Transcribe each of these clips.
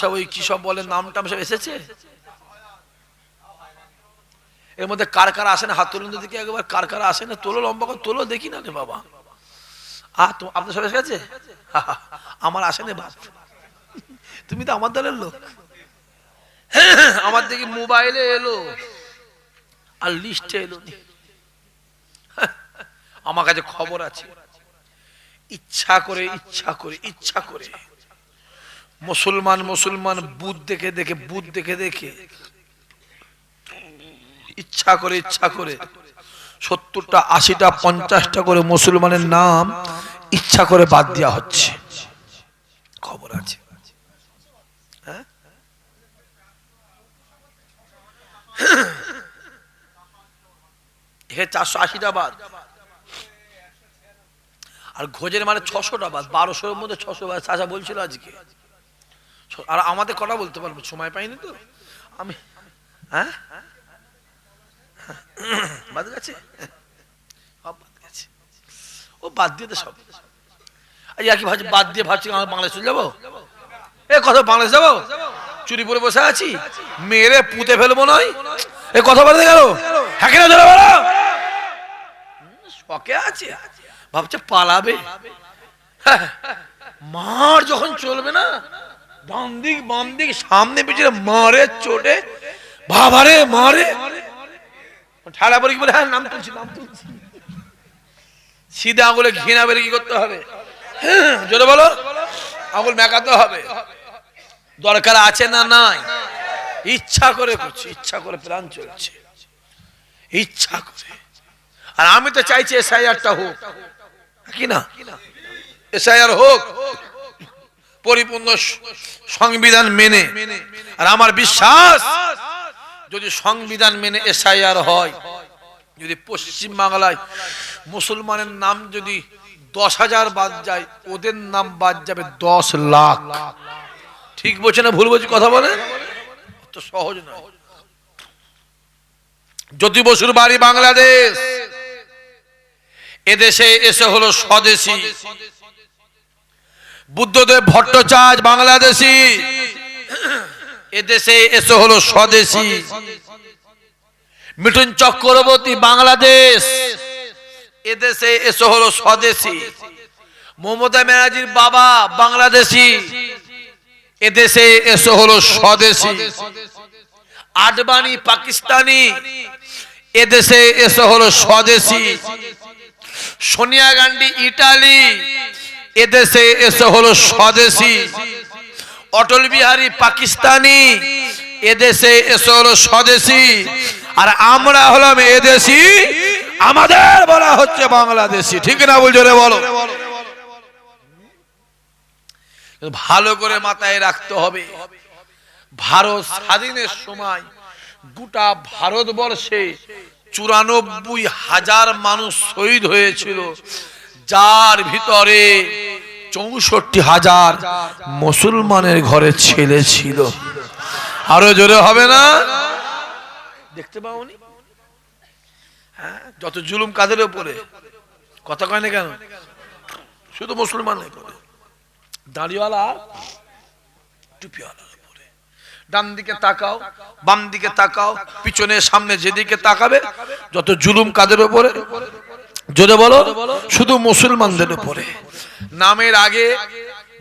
সব ওই কি সব বলে নাম টাম সব এসেছে। এর মধ্যে কার কারা আসে না হাত তুলুন দিকে একবার, কার কারা আসে না তোলো, লম্বা করে তোলো দেখি না রে বাবা। আপনার সব এসে গেছে? আমার আসে না বাপ, তুমি তো আমার দলের লোক। আমার দেখি মোবাইলে এলো আর লিস্টে এলো। আমার কাছে খবর আছে, ইচ্ছা করে মুসলমান বুথ দেখে দেখে ইচ্ছা করে 70টা 80টা 50টা করে মুসলমানের নাম ইচ্ছা করে বাদ দেওয়া হচ্ছে, খবর আছে। হ্যাঁ, এখানে 480টা বাদ, আর ঘোজের মানে 600টা বাদ, 1200-এর মধ্যে 600 বাদ। চাচা বলছিল আজকে। আর আমাদের কটা বলতে পারবো, সময় পাইনি তো আমি। হ্যাঁ, বাদ গেছে, সব বাদ গেছে, ও বাদ দিয়ে তো সব। কি ভাবছি, বাদ দিয়ে ভাবছি আমরা বাংলাদেশ চলে যাবো। এ কথা, বাংলাদেশ যাবো, চুরি পরে বসে আছি, মেরে পুঁতে ফেলবো নয়, এ কথা বলতে গেল। হ্যাঁ কিনা ধরে বলো, শখে আছে, ভাবছে পালাবে। মার যখন চলবে না, বাম দিক সামনে পিছনে মারে চোটে, বাবারে মারে ঠাড়া পরে কি বলে, হ্যাঁ নাম তুলছি, সিধা আঙুলে ঘৃণা বের কি করতে হবে, জোরে বলো, আঙুল মেকাতে হবে। দরকার আছে না নাই, ইচ্ছা করে করছি, ইচ্ছা করে প্রাণ চলছে, ইচ্ছা করে। আর আমি তো চাইছি এসআইআরটা হোক, কি না, এসআইআর হোক পরিপূর্ণ সংবিধান মেনে। আর আমার বিশ্বাস, যদি সংবিধান মেনে এসআইআর হয়, যদি পশ্চিম বাংলায় মুসলমানের নাম যদি 10,000 বাদ যায়, ওদের নাম বাদ যাবে 10 লাখ। ঠিক বলছে না ভুল বলছি কথা বলে? তো সহজ না। জ্যোতি বসুর বাড়ি বাংলাদেশ, এদেশে এসে হলো স্বদেশী। বুদ্ধদেব ভট্টাচার্য বাংলাদেশী, এদেশে এসে হলো স্বদেশী। মিঠুন চক্রবর্তী বাংলাদেশ, এদেশে এসে হলো স্বদেশী। মমতা ব্যানার্জির বাবা বাংলাদেশী, এদেশে এসে হলো স্বদেশী। আডবাণী পাকিস্তানি, এদেশে এসে হলো স্বদেশী। সোনিয়া গান্ধী ইটালি, এদেশে এসে হলো স্বদেশী। অটল বিহারী পাকিস্তানি, এদেশে এসে হলো স্বদেশী। আর আমরা হলাম এদেশী, আমাদের বলা হচ্ছে বাংলাদেশী। ঠিক না বলছো রে বলো? ভালো করে মাথায় রাখতে হবে, ভারত স্বাধীনের সময় গোটা ভারতবর্ষে 94,000 মানুষ শহীদ হয়েছিল, যার ভিতরে 64,000 মুসলমানের ঘরে ছেলে ছিল। আরো জোরে হবে না? দেখতে পাওনি? হ্যাঁ, যত জুলুম কাদের উপরে, কথা কয় না কেন? শুধু মুসলমানের উপরে, দাড়িওয়ালা টুপিওয়ালা। ডান দিকে তাকাও, বাম দিকে তাকাও, পিছনে সামনে যেদিকে তাকাবে, যত জুলুম কাদের উপরে? জোরে বলো, শুধু মুসলমানদের উপরে। নামের আগে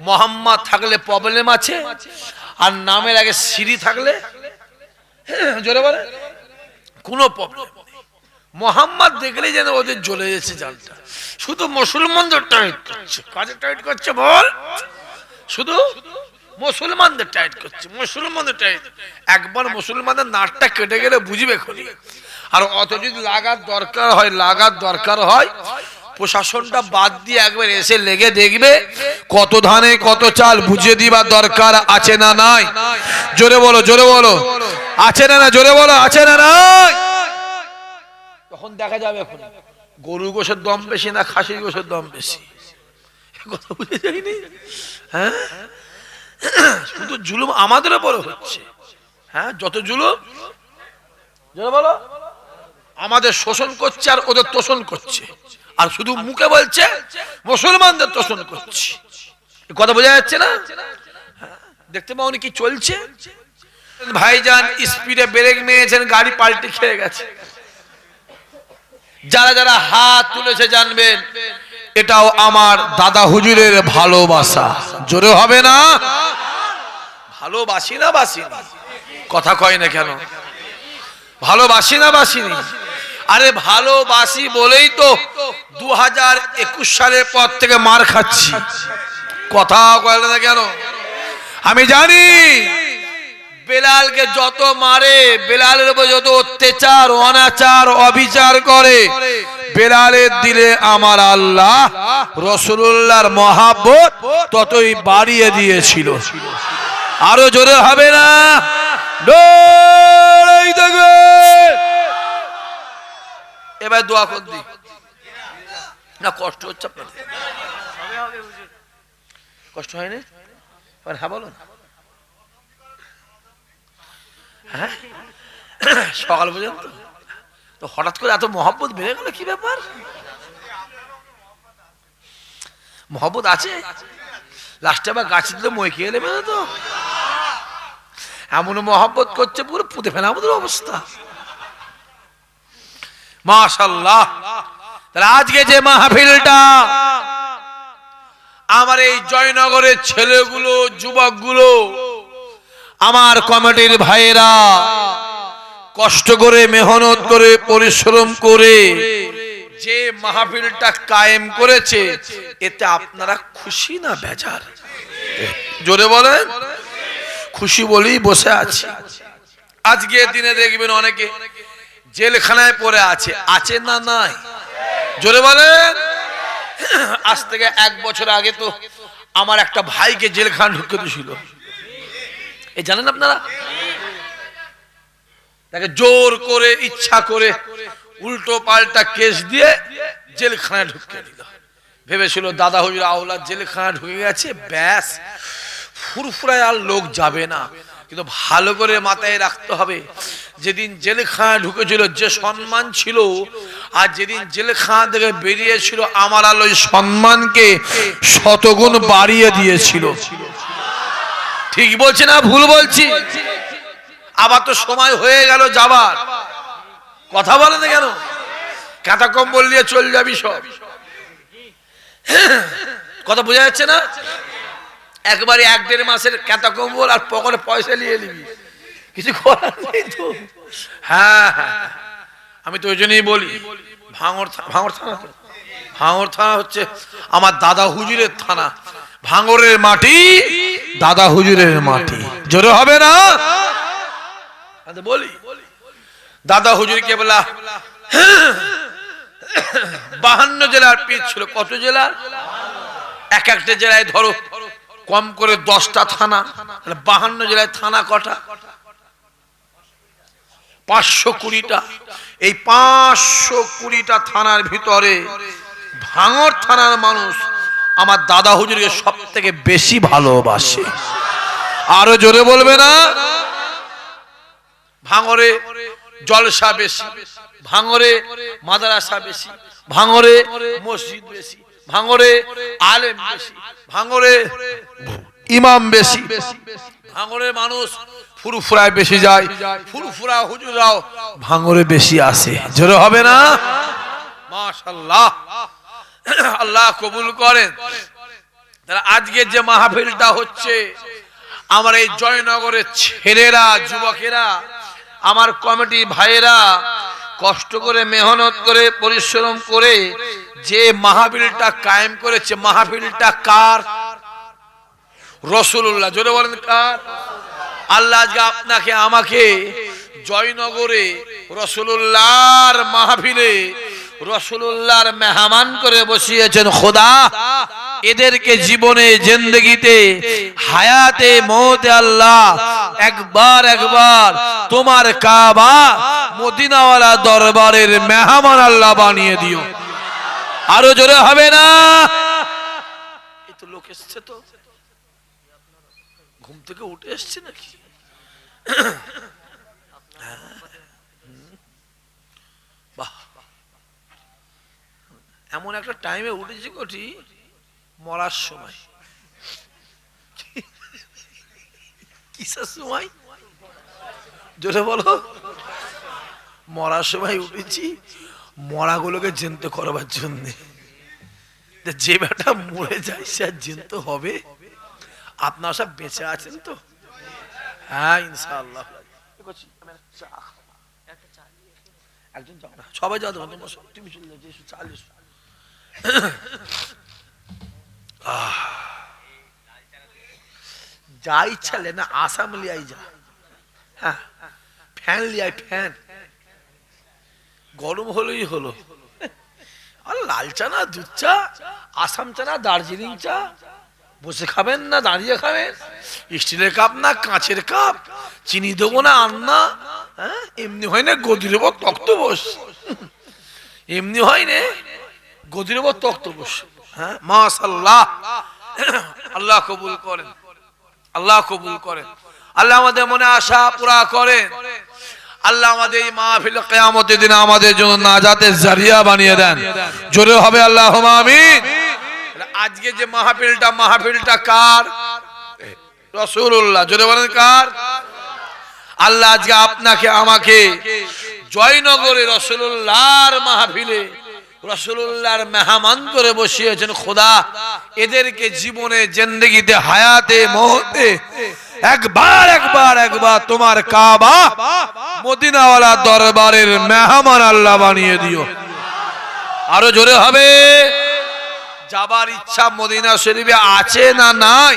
মোহাম্মদ থাকলে প্রবলেম আছে, আর নামের আগে সিরি থাকলে, জোরে বলে, কোনো প্রবলেম নেই। মোহাম্মদ দেখলেই যেন ওদের জ্বলে যাচ্ছে জানটা। শুধু মুসলমানদের টাইট করছে, কাজে টাইট করছে বল, শুধু মুসলমানদের টাইট করছে, মুসলমানদের টাইট। একবার মুসলমানদের নাটটা কেটে গেলে বুঝবে খুনি। আর অত যদি লাগার দরকার হয়, প্রশাসনটা বাদ দিয়ে একবার এসে লেগে দেখবে কত ধানে কত চাল, বুঝিয়ে দিবার দরকার আছে না নাই? জোরে বলো, জোরে বলো, আছে না না? জোরে বলো, আছে না নাই? তখন দেখা যাবে গরু গোশের দম বেশি না খাসির গোশের দম বেশি, কথা বুঝে যায়নি? হ্যাঁ, শুধু জুলুম আমাদের উপর হচ্ছে। হ্যাঁ, যত জুলুম, জোরে বলো, আমাদের শোষণ করছে আর ওদের তোষণ করছে। আর শুধু মুখে বলছে মুসলমানদের তোষণ করছে, কথা বোঝা যাচ্ছে না? দেখতে পাওনি কি চলছে? ভাইজান স্পিডে ব্রেক মেরেছেন, গাড়ি পাল্টে খেয়ে গেছে। যারা যারা হাত তুলেছে জানবেন এটাও আমার দাদা হুজুরের ভালোবাসা। জোরে হবে না? ভালোবাসি না বাসিনি? কথা কয় না কেন? ভালোবাসি না বাসিনি? আরে ভালোবাসি বলেই তো 2021 সালের পর থেকে মার খাচ্ছি। কথা কয় না কেন? আমি জানি বেলালকে যত মারে, বেলালের উপর যত অত্যাচার অনাচার অবিচার করে, বেলালের দিলে আমার আল্লাহ রাসূলুল্লাহর মহব্বত ততই বাড়িয়ে দিয়েছিল। আরো জোরে হবে না? এবার দোয়া কর দি না, কষ্ট হচ্ছে আপনাদের? কষ্ট হয়নি? হ্যাঁ বলো। হ্যাঁ সকাল পর্যন্ত তো হঠাৎ করে এত মহব্বত বেড়ে গেল, কি ব্যাপার? মহব্বত আছে, লাস্টে আবার গাছে দিলে মই খেয়ে নেবে না তো? এমন মহব্বত করছে পুরো পুঁতে ফেলা আমাদের অবস্থা। মাশাআল্লাহ। তাহলে আজকে যে মাহফিলটা, আমার এই জয়নগরের ছেলেগুলো যুবকগুলো, আমার কমিটির ভাইয়েরা কষ্ট করে মেহনত করে পরিশ্রম করে যে মাহফিলটা কায়েম করেছে, এতে আপনারা খুশি না বেজার? জোরে বলেন। খুশি বলেই বসে আছি। আজকে দিনে দেখবেন অনেকে জেলখানায় পড়ে আছে, আছে না নাই? জোরে বলেন। আজ থেকে 1 বছর আগে তো আমার একটা ভাইকে জেলখানা ঢুকে দিয়েছিল, এই জানেন আপনারা? তাকে জোর করে ইচ্ছা করে উল্টো পাল্টা কেস দিয়ে জেলখানায় ঢুকে দিল। ভেবেছিল দাদা হুজুর আওলাদ জেলখানা ঢুকে গেছে, ব্যাস ফুরফুরায় আর লোক যাবে না। কিন্তু ভালো করে মাথায় রাখতে হবে, যেদিন জেলখানা ঢুকেছিল যে সম্মান ছিল, আর যেদিন জেলখানা থেকে বেরিয়েছিল আমার আল্লাহ ওই সম্মানকে শতগুণ বাড়িয়ে দিয়েছিল। ঠিক বলছি না ভুল বলছি? আবার তো সময় হয়ে গেল যাবার, কথা বলে না কেন? কাঁথা কম্বল নিয়ে চল যাবি সব, কথা বোঝা যাচ্ছে না? একবারে 1-1.5 মাসের কাঁথা কম্বল আর পকেটে পয়সা নিয়ে নিবি, কিছু করার নেই তো। হ্যাঁ হ্যাঁ, আমি তো ওই জন্যই বলি ভাঙড় থানা, ভাঙড় থানা হচ্ছে আমার দাদা হুজুরের থানা। ভাঙড়ের মাটি দাদা হুজুরের মাটি। জোরে হবে না? বলি দাদা হুজুর কে বলা 52 জেলার পীর ছিল। কত জেলার? এক একটা জেলায় ধরো কম করে 10টা থানা, 52 জেলায় থানা কটা? 520টা। এই 520টা থানার ভিতরে ভাঙড় থানার মানুষ আমার দাদা হুজুরকে সব থেকে বেশি ভালোবাসে। আরো জোরে বলবে না? ভাঙড়ে জলসা বেশি, ভাঙড়ে মাদ্রাসা বেশি, ভাঙড়ে মসজিদ বেশি, ভাঙড়ে আলেম বেশি, ভাঙড়ে ইমাম বেশি, ভাঙড়ের মানুষ ফুরফুরায় বেশি যায়, ফুরফুরা হুজুরাও ভাঙড়ে বেশি আসে। জোরে হবে না? মাশাআল্লাহ, আল্লাহ কবুল করেন। তাহলে আজকে যে মাহফিলটা হচ্ছে, আমার এই জয়নগরের ছেলেরা যুবকেরা, আমার কমিটি ভাইয়েরা কষ্ট করে মেহনত করে পরিশ্রম করে যে মাহফিলটা কায়েম করেছে, মাহফিলটা কার? রাসূলুল্লাহ। জোরে বলেন কার? আল্লাহ আজকে আপনাকে আমাকে জয়নগরে রাসূলুল্লাহর মাহফিলে রাসূলুল্লাহর মেহমান করে বসিয়েছেন। খোদা এদেরকে জীবনে জিন্দেগিতে হায়াতে মওতে আল্লাহ একবার তোমার কাবা মদিনাওয়ালা দরবারের মেহমান আল্লাহ বানিয়ে দিও। আরো জোরে হবে না? এই তো লোক এসছে, তো ঘুম থেকে উঠে এসছে নাকি? বাহ, এমন একটা টাইমে উঠেছি কোটি মরার সময়। কিসের সময়? জোরে বলো। মরার সময় উঠেছি, মরাগুলোকে জ্যান্ত করবার জন্য। যে বেটা মরে যায় সে জ্যান্ত হবে? আপনারা সব বেঁচে আছেন তো? হ্যাঁ ইনশাআল্লাহ। একজন যাও না, সবাই যাও, তুমি চলে যাও, চালিস। যা ইচ্ছা লে না, আসাম লিয়াই যা। হ্যাঁ, ফ্যান লিয়াই, ফ্যান। গরম হলেই হলো। আর লাল চা না দুধ চা, আসাম চা না দার্জিলিং চা, বসে খাবেন না দাঁড়িয়ে খাবেন? স্টিলের কাপ না কাঁচের কাপ? চিনি দেবো না আর না? হ্যাঁ, এমনি হয় না গদি দেবো তক্ত বস, এমনি হয় না গদি দেবো তক্ত বস। হ্যাঁ মাশাআল্লাহ, আল্লাহ কবুল করেন, আল্লাহ কবুল করেন, আল্লাহ আমাদের মনে আশা পুরা করেন, আল্লাহ আমাদের এই মাহফিল কিয়ামতের দিন আমাদের জন্য নাজাতের জারিয়া বানিয়ে দেন। জোরে হবে আল্লাহুম্মা আমিন। আজকে যে মাহফিলটা কার? রাসূলুল্লাহ। জোরে বলেন কার? আল্লাহ আজকে আপনাকে আমাকে জয়নগরে রাসূলুল্লাহর মাহফিলে রাসূলুল্লাহর মেহমান করে বসিয়েছেন। খোদা এদেরকে জীবনে জিন্দেগিতে হায়াতে মওতে একবার তোমার কাবা মদিনাওয়ালা দরবারের মেহমান আল্লাহ বানিয়ে দিও। আরো জোরে হবে। যাবার ইচ্ছা মদিনা শরীফে আছে না নাই?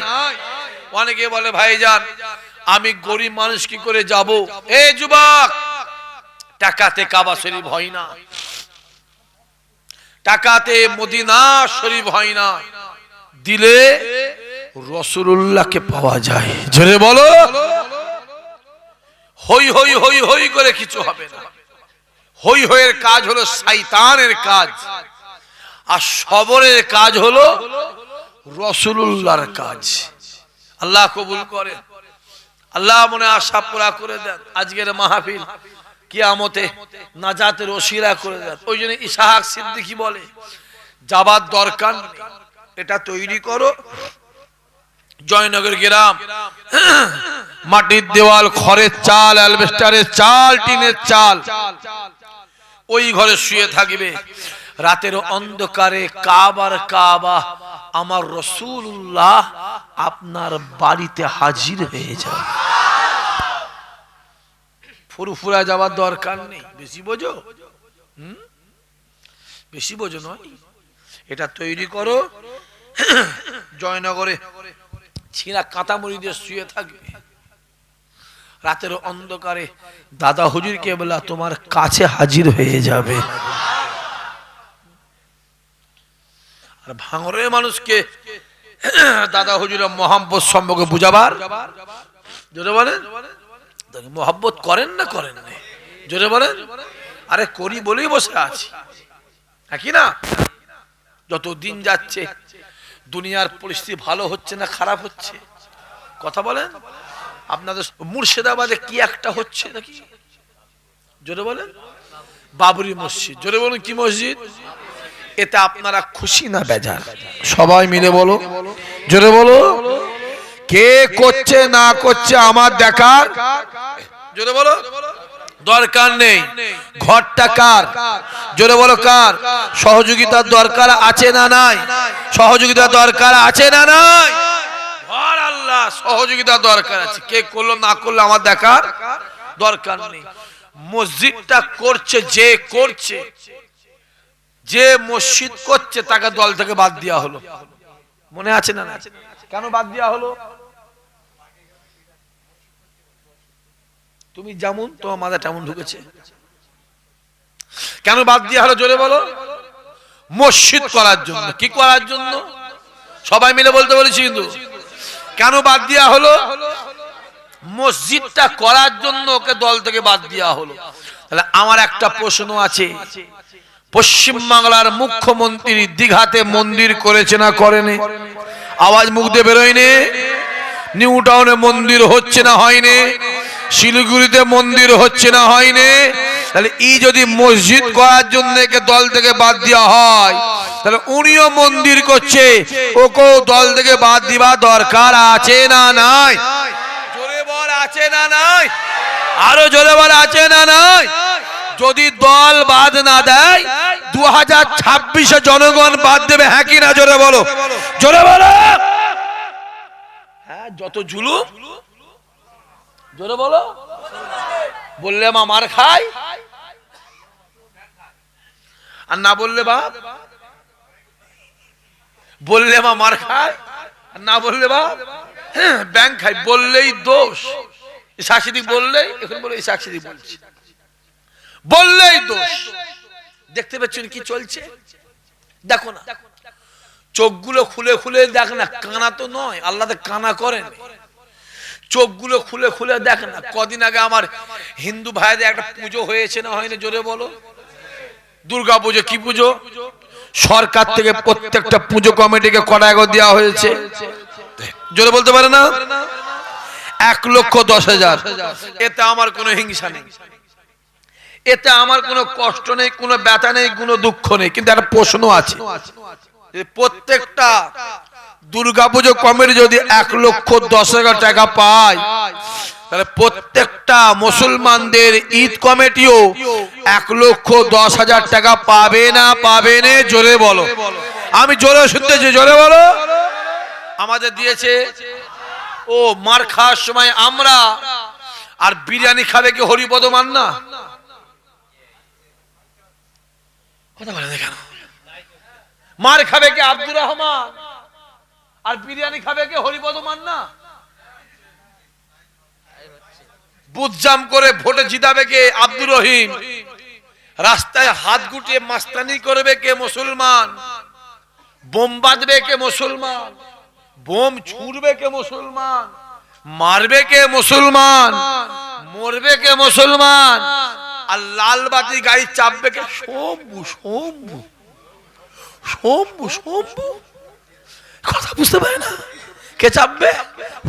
অনেকে বলে ভাইজান আমি গরিব মানুষ কি করে যাব? এ যুবক, টাকাতে কাবা শরীফ হয় না, টাকাতে মদিনা শরীফ হয় না, দিলে রাসূলুল্লাহকে পাওয়া যায়। জোরে বলো। হই হই হই হই করে কিছু হবে না। হই হইয়ের কাজ হলো শয়তানের কাজ, আর সবরের কাজ হলো রাসূলুল্লাহর কাজ। আল্লাহ কবুল করে, আল্লাহ মনে আশা পুরা করে দেন। আজকের মাহফিল কিয়ামতে নাজাতের ওসিলা করে দেন। ওই জন্য ইসহাক সিদ্দিকী বলে যাবার দরকার নেই, এটা তৈরি করো। জয়নগর গ্রাম, মাটির দেওয়াল, খড়ের চাল, অ্যালবেস্টারের চাল, টিনের চাল, ওই ঘরে শুয়ে থাকবে। রাতের অন্ধকারে কাবার কাবা আমার রাসূলুল্লাহ আপনার বাড়িতে হাজির হয়ে যাবে। ফুরফুরা যাওয়ার দরকার নেই। বেশি বোঝো? বেশি বোঝো নয়, এটা তৈরি করো। জয়নগরে ছিঁড়া কাঁথা মুড়ি দিয়ে শুয়ে থাকবে। রাতের অন্ধকারে দাদা হুজুর কেবলা তোমার কাছে হাজির হয়ে যাবে। আর ভাঙরের মানুষকে দাদা হুজুরের মহব্বত সম্পর্কে বুঝাবার, জোরে বলেন, মহব্বত করেন না করেন না? জোরে বলেন। আরে করি বলেই বসে আছি, নাকি না? যত দিন যাচ্ছে দুনিয়ার পরিস্থিতি ভালো হচ্ছে না খারাপ হচ্ছে? কথা বলেন। আপনাদের মুর্শিদাবাদে কি একটা হচ্ছে নাকি? জোরে বলেন। বাবরি মসজিদ। জোরে বলুন কি মসজিদ? এতে আপনারা খুশি না বেজার? সবাই মিলে বলো, জোরে বলো। কে করছে না করছে আমার দেখার, জোরে বলো, দরকার নেই। ঘরটা কার? জোরে বলো কার? সহযোগিতার দরকার আছে না নাই? সহযোগিতার দরকার আছে না নাই? ঘর আল্লাহ, সহযোগিতার দরকার আছে। কে করলো না করলো আমার দেখার দরকার নেই। মসজিদটা করছে যে করছে, যে মসজিদ করছে তাকে দল থেকে বাদ দেওয়া হলো। মনে আছে না? কেন বাদ দেওয়া হলো? তুমি যেমন তোমার মাথা তেমন ঢুকেছে। কেন বাদ দেওয়া হলো? জোরে বলো। মসজিদ করার জন্য। কি করার জন্য? সবাই মিলে বলতে বলেছি কিন্তু। কেন বাদ দেওয়া হলো? মসজিদটা করার জন্য ওকে দল থেকে বাদ দেওয়া হলো। তাহলে আমার একটা প্রশ্ন আছে, পশ্চিমবাংলার মুখ্যমন্ত্রী দীঘাতে মন্দির করেছে না করেনি? আওয়াজ মুখ দিয়ে বেরোয়নি? নিউ টাউনে মন্দির হচ্ছে না হয়নি? শিলিগুড়িতে মন্দির হচ্ছে না হয়নি? তাহলে এই যদি মসজিদ করার জন্য দল থেকে বাদ দেওয়া হয়, তাহলে উনিও মন্দির করছে, ওকেও দল থেকে বাদ দিবা দরকার আছে না নাই? জোরে বল। আছে না নাই? আরো জোরে বলে আছে না নাই? যদি দল বাদ না দেয় 2026-এ জনগণ বাদ দেবে, হ্যাঁ কি না? জোরে বলো, জোরে বলো। হ্যাঁ, যত জুলুম, জোরে বলো। বললে মা মার খায়, আর না বললে বাপ, বললে মা মার খায় আর না বললে বাপ ব্যাংক খায়। বললেই দোষ, সাক্ষী বললেই, এখন বলে সাক্ষী বলছি, বললেই দোষ। দেখতে পাচ্ছেন কি চলছে? দেখো না, চোখগুলো খুলে খুলে দেখ না, কানা তো নয়, আল্লাহ তো কানা করেন। চোখগুলো খুলে খুলে দেখ না। কদিন আগে আমার হিন্দু ভাইদের একটা পুজো হয়েছে না হয়নি? জোরে বলো। দুর্গা পুজো। কি পুজো? সরকার থেকে প্রত্যেকটা পুজো কমিটিকে কড়াইগো দেওয়া হয়েছে। জোরে বলতে পারে না? 1,10,000। এতে আমার কোনো হিংসা নেই, এতে আমার কোনো কষ্ট নেই, কোনো ব্যথা নেই, কোনো দুঃখ নেই। কিন্তু একটা প্রশ্ন আছে, প্রত্যেকটা দুর্গাপুজো কমিটি যদি 1,10,000 টাকা পায়, তাহলে প্রত্যেকটা মুসলমানদের ঈদ কমিটিও 1,10,000 টাকা পাবে না? পাবে না? জোরে বলো। আমি জোরে শুনতেছি, জোরে বলো। আমাদের দিয়েছে। ও মার খাওয়ার সময় আমরা, আর বিরিয়ানি খাবে কি হরিপদ মান্না? কথা বলে না কেন? মার খাবে কি আব্দুর রহমান, আর বিরিয়ানি খাবে কি হরিপদ মান্না? বুঝজাম করে ভোটে জিতাবে কে? আব্দুর রহিম। রাস্তায় হাত গুটিয়ে মাস্তানি করবে কে? মুসলমান। বোম বাঁধবে কে? মুসলমান। বোম ছুড়বে কে? মুসলমান। মারবে কে? মুসলমান। মরবে কে? মুসলমান। আর লাল বাতি গাড়ি চাপবে কে? শম্ভু, শম্ভু, শম্ভু, শম্ভু। কথা বুঝতে পারে না? কে চাপবে?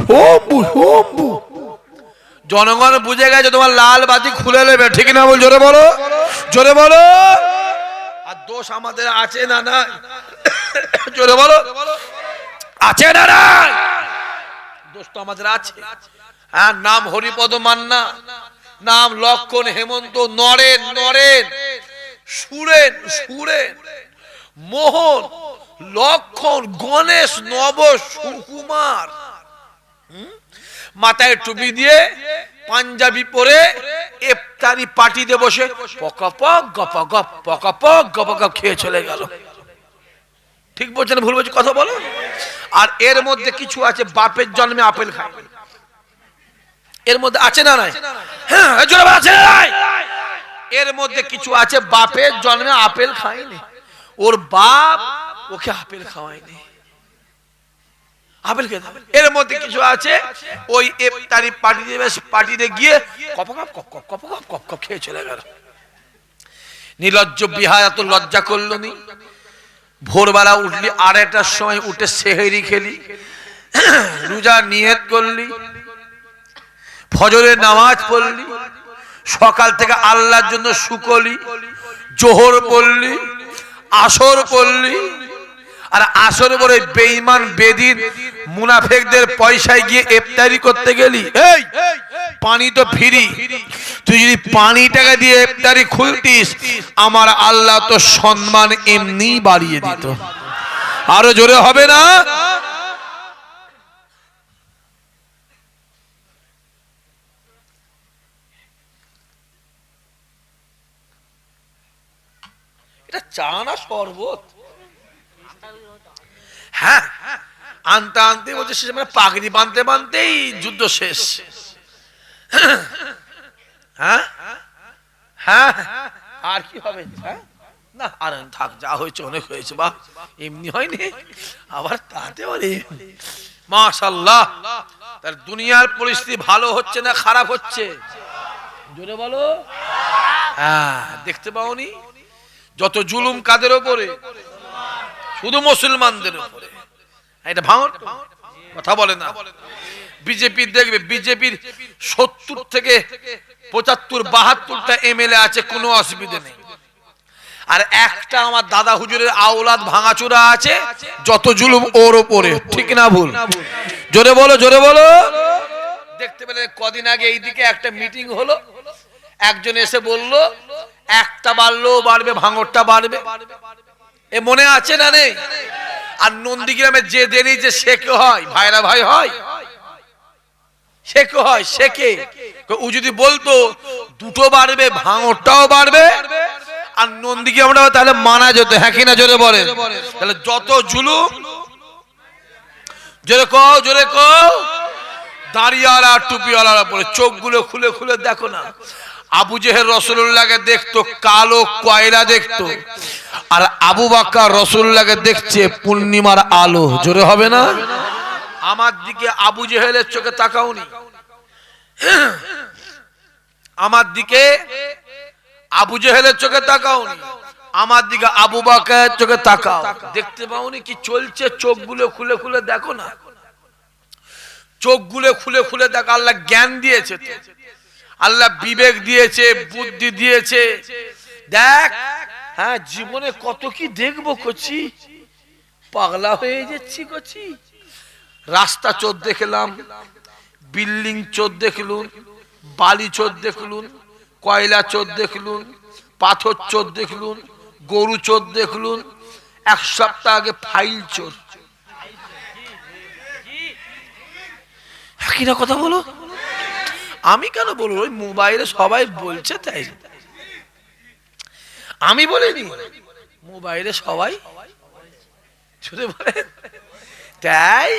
শম্ভু, শম্ভু। জনগণ বুঝে গেছে তোমার লাল বাতি খুলে নেবে, ঠিক না? বল, জোরে বলো, জোরে বলো। আর দোষ আমাদের আছে না নাই? জোরে বলো, আছে না নাই? দোষ তো আমাদের আছে। হ্যাঁ, নাম হরিপদ মান্না, নাম লক্ষণ, হেমন্ত, নরেন, নরেন, সুরেন, সুরেন, মোহন, লক্ষণ, গণেশ, নব, সুকুমার। মাথায় টুপি দিয়ে পাঞ্জাবি পরে ইফতারি পার্টিতে বসে পকাপক গপাগপ, পকাপক গপাগপ খেয়ে চলে গেল। ঠিক বলছেন ভুল বলছি? কথা বলো। আর এর মধ্যে কিছু আছে বাপের জন্মে আপেল খায়। এর মধ্যে আছে না নাই? হ্যাঁ, আছে না নাই? এর মধ্যে কিছু আছে বাপের জন্মে আপেল খায়নি, ওর বাপ ওকে আপেল খাওয়ায়নি, আপেল খেতে। এর মধ্যে কিছু আছে ওই ইফতারি পার্টিতে গিয়ে কপকপ কপকপ কপকপ কপকপ খেয়ে চলে গেল। নির্লজ্জ বিহায়া তো লজ্জা করলো নি? ভোরবেলা উঠলি, 2:30টার সময় উঠে সেহরি খেলি, রোজা নিয়ত করলি, ফজরের নামাজ পড়লি, সকাল থেকে আল্লাহর জন্য শুকলি, জোহর পড়লি, আসর পড়লি, আর আসর পরে বেঈমান বেদিন মুনাফিকদের পয়সায় গিয়ে ইফতারি করতে গেলি। এই পানি তো ফ্রি, তুই যদি পানি টাকা দিয়ে ইফতারি খুলতিস, আমার আল্লাহ তো সম্মান এমনি বাড়িয়ে দিত। আরো জোরে হবে না? এটা চা না শরবত? হ্যাঁ, আনতে আনতে বলছে শেষ, মানে পাগড়ি বাঁধতে বাঁধতেই যুদ্ধ শেষ। হ্যাঁ হ্যাঁ, আর কি হবে? না আর থাক, যা হয়েছে অনেক হয়েছে। বা এমনি হয়নি, আবার তাতে বলে মাশাআল্লাহ। তার দুনিয়ার পরিস্থিতি ভালো হচ্ছে না খারাপ হচ্ছে? জোরে বলো। হ্যাঁ, দেখতে পাওনি যত জুলুম কাদের উপরে? শুধু মুসলমানদের উপরে। এটা ভাঙর কথা বলে না। বিজেপি দেখবে, বিজেপির 70 থেকে 75, 72টা এমএলএ আছে, কোনো অসুবিধা নেই। আর একটা আমার দাদা হুজুরের আওলাদ ভাঙাচোরা আছে, যত জুলুম ওর উপরে, ঠিক না ভুল? জোরে বলো, জোরে বলো। দেখতে পেলে কদিন আগে এইদিকে একটা মিটিং হলো, একজন এসে বলল একটা বাড়লেও বাড়বে, ভাঙরটা বাড়বে। এ মনে আছে না নেই? আর নন্দীগ্রামে যে দেনি যে সে কে হয়? ভাইরা ভাই হয়, সে কে হয়? সে কে? ও যদি বলতো দুটো বাড়বে, ভাঙরটাও বাড়বে আর নন্দীগ্রামটা, তাহলে মানা যেত। হ্যাঁ কিনা জোরে বলে? তাহলে যত জুলুম, জোরে কও, জোরে কও, দাঁড়িয়ালা টুপিওয়ালার উপরে চোখগুলো খুলে খুলে দেখো না। আবু জেহেল রাসূলুল্লাহকে দেখতো কালো কয়লা দেখতো, আর আবু বকর রাসূলুল্লাহকে দেখছে পূর্ণিমার আলো। জোরে হবে না? আমার দিকে আবু জেহেলের চোখে তাকাওনি, আমার দিকে আবু জেহেলের চোখে তাকাওনি, আমার দিকে আবু বকরের চোখে তাকাও। দেখতে পাওনি কি চলছে? চোখগুলো খুলে খুলে দেখো না, চোখগুলো খুলে খুলে দেখো। আল্লাহ জ্ঞান দিয়েছে তো, আল্লাহ বিবেক দিয়েছে, বুদ্ধি দিয়েছে। দেখ, হ্যাঁ জীবনে কত কি দেখবো কচি, পাগলা হয়ে যাচ্ছি কচি। রাস্তা চোর দেখলাম, বিল্ডিং চোর দেখলুন, বালি চোর দেখলুন, কয়লা চোর দেখলুন, পাথর চোর দেখলুন, গরু চোর দেখলুন, এক সপ্তাহ আগে ফাইল চোর। কিনা কথা বলো? আমি কেন বলবো? ওই মোবাইলে সবাই বলছে তাই, আমি বলিনি। মোবাইলে সবাই ছুটে বলে তাই।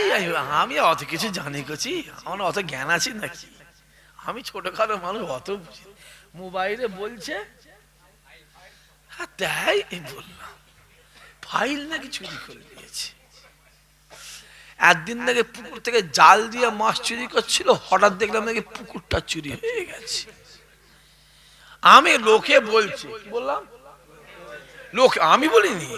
আমি অত কিছু জানি করছি, আমার অত জ্ঞান আছে নাকি? আমি ছোটখাটো মানুষ, অত মোবাইলে বলছে তাই বললাম। ফাইল নাকি চুরি করে দিয়েছে। একদিন নাকি পুকুর থেকে জাল দিয়ে মাছ চুরি করছিল, হঠাৎ দেখলাম নাকি পুকুরটা চুরি হয়ে গেছে। আমি লোকে বলছে, বললাম লোক, আমি বলিনি।